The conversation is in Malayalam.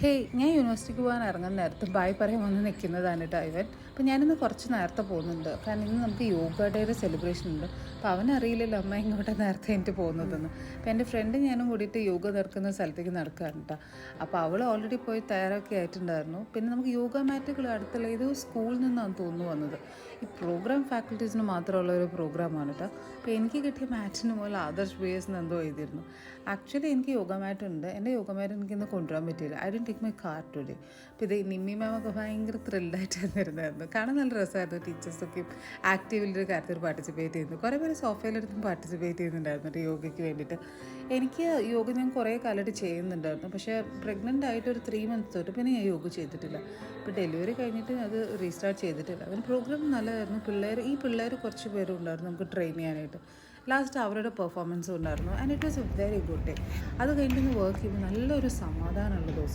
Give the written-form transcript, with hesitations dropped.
ഹേയ്, ഞാൻ യൂണിവേഴ്സിറ്റിക്ക് പോകാൻ ഇറങ്ങുന്ന നേരത്ത് ബായ് പറയാൻ വന്ന് നിൽക്കുന്നതാണ് കേട്ടോ ഇവൻ. അപ്പോൾ ഞാനിന്ന് കുറച്ച് നേരത്തെ പോകുന്നുണ്ട്, കാരണം ഇന്ന് നമുക്ക് യോഗ ഡേയുടെ സെലിബ്രേഷൻ ഉണ്ട്. അപ്പോൾ അവനറിയില്ലല്ലോ അമ്മ ഇങ്ങോട്ട് നേരത്തെ എനിക്ക് പോകുന്നതെന്ന്. അപ്പോൾ എൻ്റെ ഫ്രണ്ട് ഞാനും കൂടിയിട്ട് യോഗ നടക്കുന്ന സ്ഥലത്തേക്ക് നടക്കുകയാണ് കേട്ടോ. അപ്പോൾ അവൾ ഓൾറെഡി പോയി തയ്യാറൊക്കെ ആയിട്ടുണ്ടായിരുന്നു. പിന്നെ നമുക്ക് യോഗ മാറ്റുകൾ അടുത്തുള്ള ഏതോ സ്കൂളിൽ നിന്നാണ് തോന്നുന്നു വന്നത്. ഈ പ്രോഗ്രാം ഫാക്കൽറ്റീസിന് മാത്രമുള്ള ഒരു പ്രോഗ്രാമാണ് കേട്ടോ. അപ്പോൾ എനിക്ക് കിട്ടിയ മാറ്റിന് മുകളിൽ ആദർശ് ബേസ് എന്ന് എന്തോ എഴുതിയിരുന്നു. ആക്ച്വലി എനിക്ക് യോഗ മാറ്റ് ഉണ്ട്. എൻ്റെ യോഗ മാറ്റ് എനിക്കിന്ന് കൊണ്ടുവരാൻ പറ്റിയില്ല. I don't take my car today. അപ്പോൾ ഇത് നിമ്മി മാമൊക്കെ ഭയങ്കര ത്രില്ലായിട്ടാണ് വരുന്നതായിരുന്നു. കാണാൻ നല്ല രസമായിരുന്നു. ടീച്ചേഴ്സൊക്കെ ആക്റ്റീവിലൊരു കാര്യത്തിൽ പാർട്ടിസിപ്പേറ്റ് ചെയ്യുന്നു. കുറേ പേര് സോഫയിലെടുത്തും പാർട്ടിസിപ്പേറ്റ് ചെയ്യുന്നുണ്ടായിരുന്നു യോഗയ്ക്ക് വേണ്ടിയിട്ട്. എനിക്ക് യോഗ ഞാൻ കുറേ കാലമായിട്ട് ചെയ്യുന്നുണ്ടായിരുന്നു. പക്ഷേ പ്രഗ്നൻ്റ് ആയിട്ട് ഒരു 3 months തൊട്ട് പിന്നെ ഞാൻ യോഗ ചെയ്തിട്ടില്ല. ഇപ്പോൾ ഡെലിവറി കഴിഞ്ഞിട്ട് അത് റീസ്റ്റാർട്ട് ചെയ്തിട്ടില്ല. അതിന് പ്രോഗ്രാം നല്ലതായിരുന്നു. ഈ പിള്ളേർ കുറച്ച് പേരും ഉണ്ടായിരുന്നു നമുക്ക് ട്രെയിൻ ചെയ്യാനായിട്ട്. ലാസ്റ്റ് അവരുടെ പെർഫോമൻസും ഉണ്ടായിരുന്നു. And it was A very good day. അത് കഴിഞ്ഞിട്ട് വർക്ക് ചെയ്യുമ്പോൾ നല്ലൊരു സമാധാനമുള്ള ദിവസം.